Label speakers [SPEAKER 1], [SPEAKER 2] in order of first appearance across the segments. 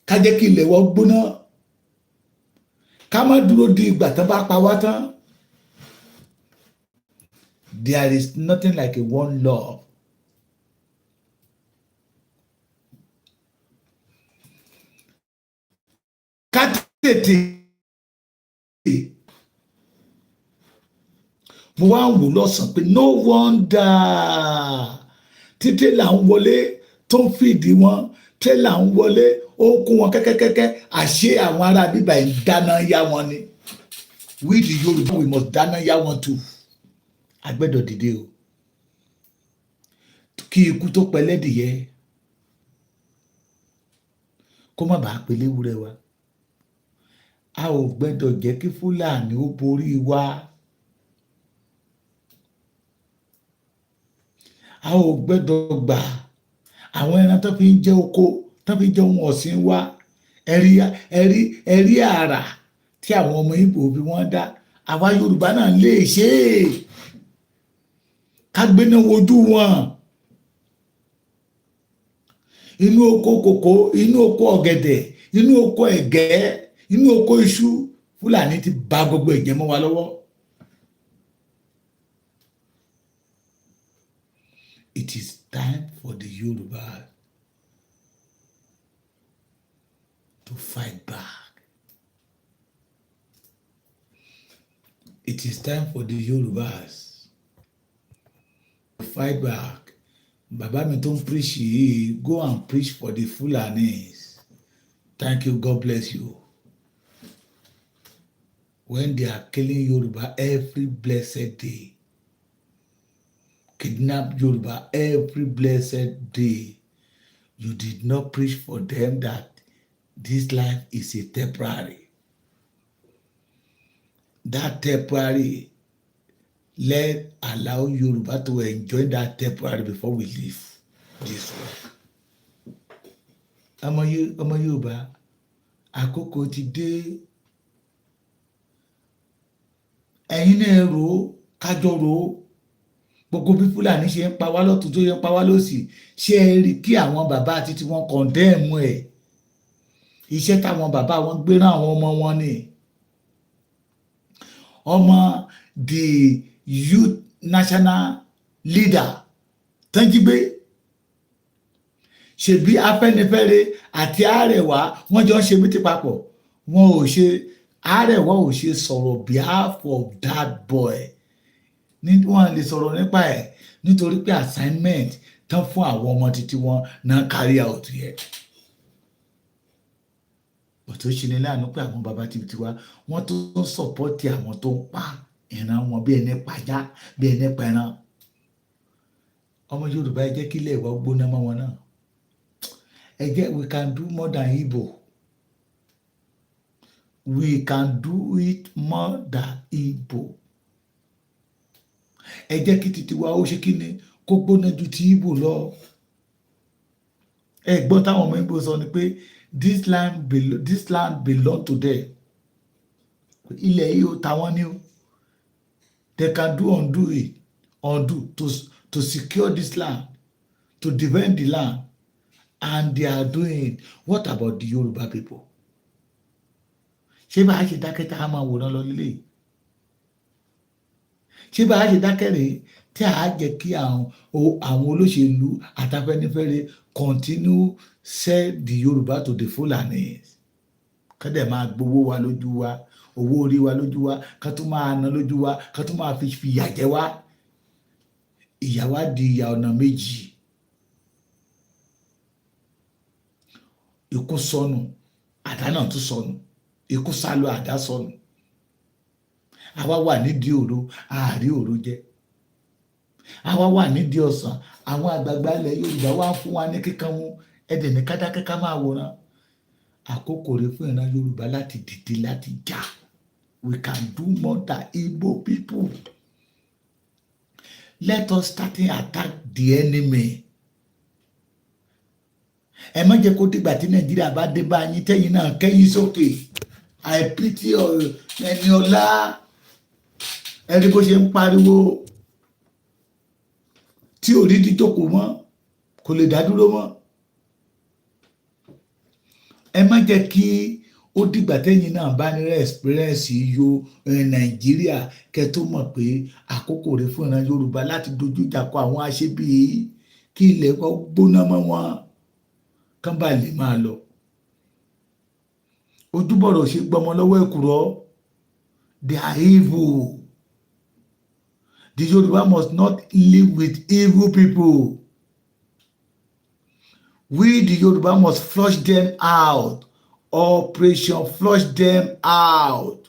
[SPEAKER 1] ká jẹ́ kí ilẹ̀ wa gbóná, ká má dúró di ìgbà tán bá pa wá tán. There is nothing like a one love. Ká tètè mo wá ń wò lọ́sàn-án pé no wonder títí là ń wọlé tó ń fìdí wọn tẹ́lá ń wọlé ó kún wọn kẹ́kẹ́kẹ́kẹ́ àṣé àwọn ará bíbá ẹ̀ ń dáná yá wọn ni. We the Yoruba we must dáná yá wọn too. Agbẹ́dọ̀ dìde o kí ikú tó pẹlẹ́dìyẹ kó má bàa pélé wúrẹ́ wa. A ò gbẹ́dọ̀ jẹ́ kí Fúlàní ó borí wa. A ò gbẹ́dọ̀ gbà àwọn ẹran tó fi ń jẹ oko tó fi ń jẹ ohun ọ̀sìn wa ẹ̀rí àrà tí àwọn ọmọ Ìgbò bí wọ́n dá àwa Yorùbá náà lè ṣe é ká gbéná wojú wọn. Inú oko kòkó, inú oko ọ̀gẹ̀dẹ̀, inú oko ẹ̀gẹ́, inú oko iṣu Fúlàní ti bà gbogbo ẹ̀jẹ̀ mọ́ wa lọ́wọ́. It is time for the Yoruba to fight back. It is time for the Yorubas to fight back. Bàbá mi tó ń preach yìí, go and preach for the Fulanis. Thank you, God bless you. When they are killing Yoruba every blessed day, kidnap Yoruba every blessed day, you did not preach for them that this life is a temporary. That temporary, let allow Yoruba to enjoy that temporary before we leave this world. Ọmọ Yorùbá, àkókò ti dé. Ẹ̀yin náà rò ó, kájọ rò ó. Gbogbo bí Fúlàní ṣe ń pa wá lọ́tún tó yẹ ń pa wá lọ́sì, ṣé ẹ rí kí àwọn bàbá àti tí wọ́n kọ̀ndẹ́ẹ̀mù ẹ̀? Iṣẹ́ táwọn bàbá wọn gbé rán àwọn ọmọ wọn ni. Ọmọ the youth national leader tán jí gbé. Ṣebí Afẹ́nifẹ́re àti Àrẹwà wọ́n jọ ń ṣe mítí papọ̀. Àrẹwà ò ṣe sọ̀rọ̀ behalf of that boy. Wọ́n lè sọ̀rọ̀ nípa ẹ̀ nítorí pé assignment tán fún àwọn ọmọ títí wọn náà carry out yẹ. Bọ̀tò ṣe ní láàánú pé àwọn bàbá títí wa wọ́n tó ń sọ̀pọ́tì àwọn tó ń pa ìran wọn bí ẹni pàjá bí ẹni pẹran. Ọmọ Yorùbá ẹ jẹ́ kí ilé ìwà gbóná mọ́ wọn náà. We can do more than Igbo. We can do it more than Igbo. Ẹ jẹ́ kí títí wa ó ṣe kí ni kó gbóná ju ti Igbo lọ. Ẹ gbọ́ táwọn ọmọ Igbo sọ ni pé this land belong to them. Ilẹ̀ yìí ó tàwọn ni ó. They can undo to secure this land, to defend the land, and they are doing it. What about the Yoruba people? Ṣé bá a ṣe dákẹ́ tá a máa wòran lọ lílé? Ṣé bá a ṣe dákẹ́ rèé tí a jẹ́ kí àwọn olóṣèlú àtàfẹ́nifẹ́re continue sell the Yoruba to the Fulanis? Kọ́dẹ̀ máa gbowó wa lójú wa, owó orí wa lójú wa, ká tún máa ná lójú wa, ká tún máa fi ìyà jẹ wá. Ìyà wa di ìyà ọ̀nà méjì. Ikú sọnù, àdá náà tún sọnù. Ikú sálọ, àdá sọnù. Àwa wà nídìí òro, àárí òro jẹ. Àwa wà nídìí ọ̀sán, àwọn àgbààgbà ilẹ̀ Yorùbá wá fún wa ní kíkan mú ẹ̀dẹ̀ ní kádákẹ́ ká máa wòran. Àkókò rẹ̀ fún ìran Yorùbá láti dìde láti jà. We can do more than Igbo people. Let us start to attack the enemy. Ẹ má jẹ́ kó dìgbà tí Nàìjíríà bá dé bá yín tẹ́yìn náà kẹ́yìn sókè. I pity Ẹniọlá. Ẹni bó ṣe ń pariwo tí ò rí dídòkò mọ́ kò lè dá dúró mọ́. ẹ má jẹ́ kí ó dìgbà tẹ́yìn náà bá ní experience yo Nàìjíríà kẹ́ tó mọ̀ pé àkókò rẹ̀ fún ìran Yorùbá láti dojú ìjà kọ àwọn aṣebi kí ilẹ̀ wọn gbóná mọ́ wọn kán bá lè máa lọ. Ojúbọ̀rọ̀ ṣe gbọmọ lọ́wọ́ èkùrọ́. They are evil. The Yoruba must not live with evil people. We, the Yoruba, must flush them out. Operation flush them out.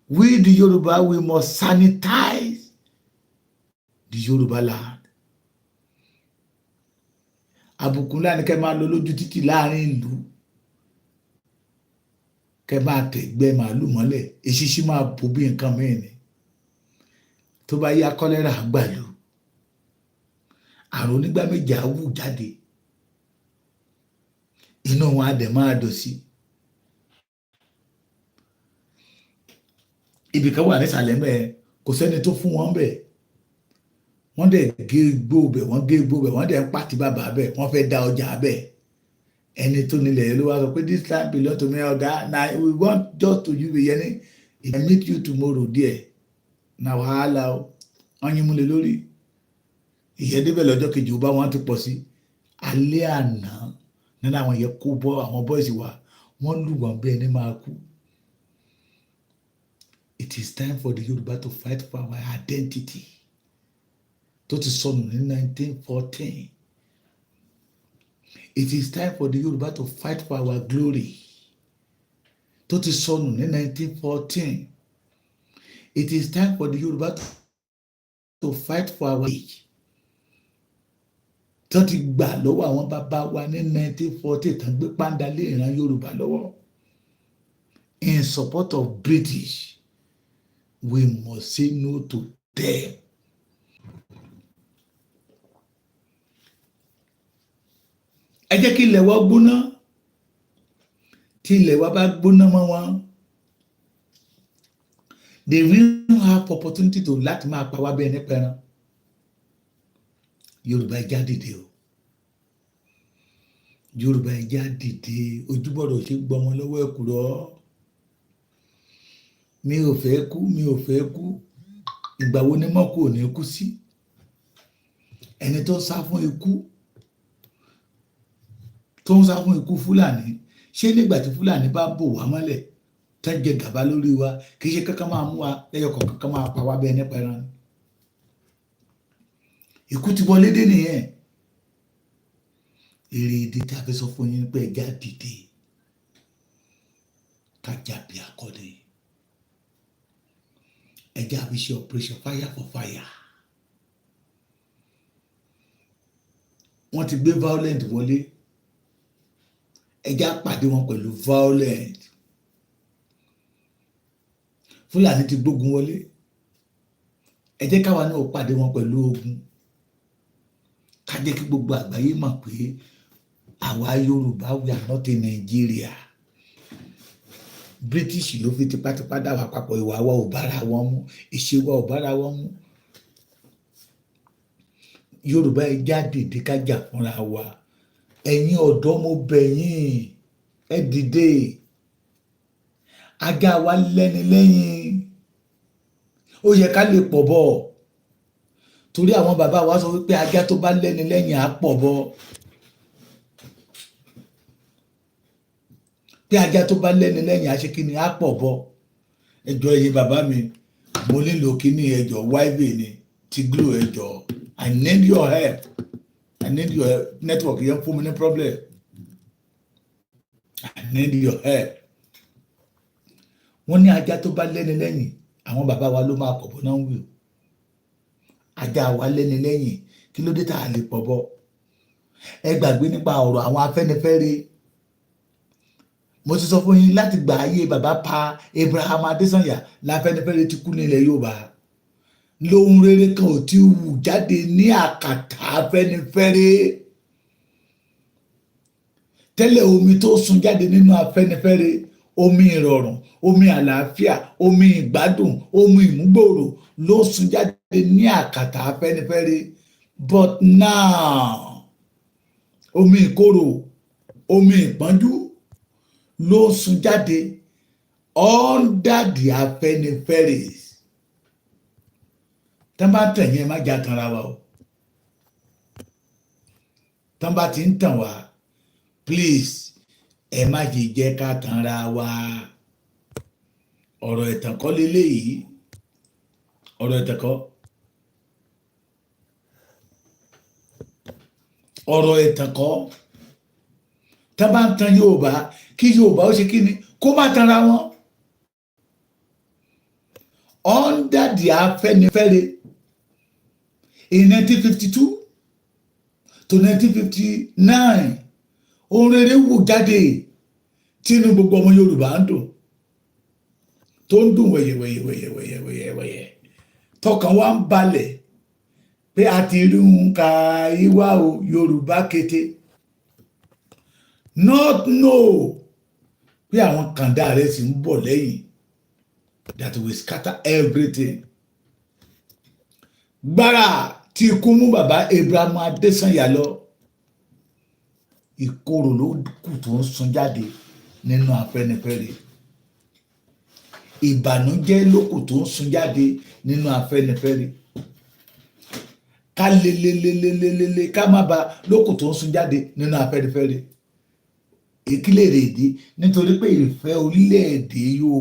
[SPEAKER 1] We, the Yoruba, we must sanitize the Yoruba land. Àbùkù ńlá ni kẹ́ máa lọ lójú títì láàrin ìlú. Kẹ́ máa tẹ̀gbẹ́ màálù mọ́lẹ̀. Eṣinṣin máa bò bí nǹkan mìíràn ni. Tó bá yá kọ́lẹ́rà gbàlú. Àrùn onígbá méjì á wù jáde. Inú wọn á dẹ̀ máa dùn sí. Ibìkan wà nísàlẹ̀ mẹ́ẹ̀ kò sẹ́ni tó fún wọn bẹ́ẹ̀. Wọ́n dẹ̀ gé igbó bẹ̀ wọ́n gé igbó bẹ̀ wọ́n dẹ̀ ń pàtí bàbá bẹ̀ wọ́n fẹ́ dá ọjà bẹ̀. Ẹni tó nílẹ̀ yẹn ló wá sọ pé this land belong to me ọ̀gá na we want just to use the yẹn if I meet you tomorrow there na wàhálà o wọ́n yín múlẹ̀ lórí. Ìyẹn débẹ̀ lọ́jọ́ kejì ó bá wọn ti pọ̀ sí. Alẹ́ àná nínú àwọn yẹn kó bọ́ àwọn bọ́ìsì wa wọ́n lù wọ́n bí ẹni máa kú. It is time for the Yoruba to fight for our identity. Tó ti sọnù ní 1914. It is time for the Yoruba to fight for our glory. Tó ti sọnù ní 1914. It is time for the Yoruba to fight for our age. Tó ti gbà lọ́wọ́ àwọn bàbá wa ní 1940 tán gbé pàǹdà lé ìran Yorùbá lọ́wọ́. In support of British, we must say no to them. Ẹ jẹ́ kí ilẹ̀ wa gbóná. Tí ilẹ̀ wa bá gbóná mọ́ wọn, they will have opportunity to láti máa pa wá bẹ́ẹ̀ nípa ẹran. Yorùbá ẹja dìde o. Yorùbá ẹja dìde. Ojúbọ̀rọ̀ ṣe gbọmọ lọ́wọ́ èkùrọ́. Mi ò fẹ́ kú, mi ò fẹ́ kú. Ìgbà wo ni mọ́kù ò ní kú sí? Ẹni tó ń sá fún ikú, tó ń sá fún ikú Fúlàní, ṣé nígbà tí Fúlàní bá bò wá mọ́lẹ̀ tán jẹ gàba lórí wa kì í ṣe kankan máa mú wa lẹ́yọ kọ̀ọ̀kan máa pa wá bẹ́ẹ̀ nípa ẹran. Ikú ti wọlé dé nìyẹn. Èrè èdè tí a fẹ́ sọ fún yín pé ẹja dìde kájà bí akọ́dé. Ẹja fi ṣe operation fire for fire. Wọ́n ti gbé violent wọlé. Ẹja pàdé wọn pẹ̀lú violent. Fúlàní ti gbógun wọlé. Ẹ jẹ́ káwa náà pàdé wọn pẹ̀lú ogun. Ká jẹ́ kí gbogbo àgbáyé mọ̀ pé àwa Yorùbá we are not in Nigeria. British ló fi tipátipá dá wa papọ̀, ìwà wa ò bára wọn mu, ìṣe wa ò bára wọn mu. Yorùbá ẹ jáde dé ká jà fúnra wa. Ẹ̀yin ọ̀dọ́ mo bẹ̀ yín, ẹ dìde. Ajá wa lẹ́ni lẹ́yìn. Ó yẹ ká lè pọ̀ bọ̀. Torí àwọn bàbá wa sọ wípé ajá tó bá lẹ́ni lẹ́yìn á pọ̀ bọ̀. Pé ajá tó bá lẹ́ni lẹ́yìn á ṣe kí ni á pọ̀ bọ̀. Ẹjọ́ ẹ̀yin bàbá mi, mo nílò kíní ẹjọ́ wáìbì ni ti glo ẹjọ́. I need your help. I need your help. Network yẹn fún mi ní problem. I need your help. Wọ́n ní ajá tó bá lẹ́ni lẹ́yìn, àwọn bàbá wa ló máa pọ̀ bọ̀ náà ń wí. Ajá wa lẹ́ni lẹ́yìn, kí ló dé tá a lè pọ̀ bọ̀? Ẹ gbàgbé nípa ọ̀rọ̀ àwọn Afẹ́nifẹ́re. Mo ti sọ fún yín láti gbà ayé bàbá pa Abraham Adésànyà l'Afẹ́nifẹ́re ti kú nílẹ̀ Yorùbá. Lóhun rere kan ò tí wù jáde ní àkàtà Afẹ́nifẹ́re. Tẹ́lẹ̀ omi tó sun jáde nínú Afẹ́nifẹ́re, omi ìrọ̀rùn, omi àlàáfíà, omi ìgbádùn, omi ìmúgbòòrò ló sun jáde ní àkàtà Afẹ́nifẹ́re. But now, omi ìkorò, omi ìpọ́njú, ló ń sun jáde under the Afẹ́nifẹ́re. Tán bá tàn yẹn má jà tanra wa o. Tán bá ti ń tàn wá please ẹ má jẹ́ ká tanra wa. Ọ̀rọ̀ ẹ̀tàn kọ́ leléyìí, ọ̀rọ̀ ẹ̀tàn kọ́, ọ̀rọ̀ ẹ̀tàn kọ́. Tán bá ń tan Yorùbá kí Yorùbá ó ṣe kí ni kó má tanra wọn. Under the Afẹ́nifẹ́re in 1952 to 1959 ohun rere wù jáde tí inú gbogbo ọmọ Yorùbá ń dùn, tó ń dùn wẹ̀yẹ̀wẹ̀yẹ̀ tọkàn wa ń balẹ̀ pé a ti rí un ka ìwà o Yorùbá kété. Not know pé àwọn kàndá rẹ̀ sì ń bọ̀ lẹ́yìn that will scatter everything. Gbára tí ikú mú bàbá Abraham Adésànyà lọ, ìkorò ló kù tó ń sun jáde nínú Afẹ́nifẹ́re. Ìbànújẹ́ ló kù tó ń sun jáde nínú Afẹ́nifẹ́re. Ká lelelelelele ká má ba ló kù tó ń sun jáde nínú Afẹ́nifẹ́re. Ìkílẹ̀ rèé dí nítorí pé ìfẹ́ orílẹ̀-èdè Yorùbá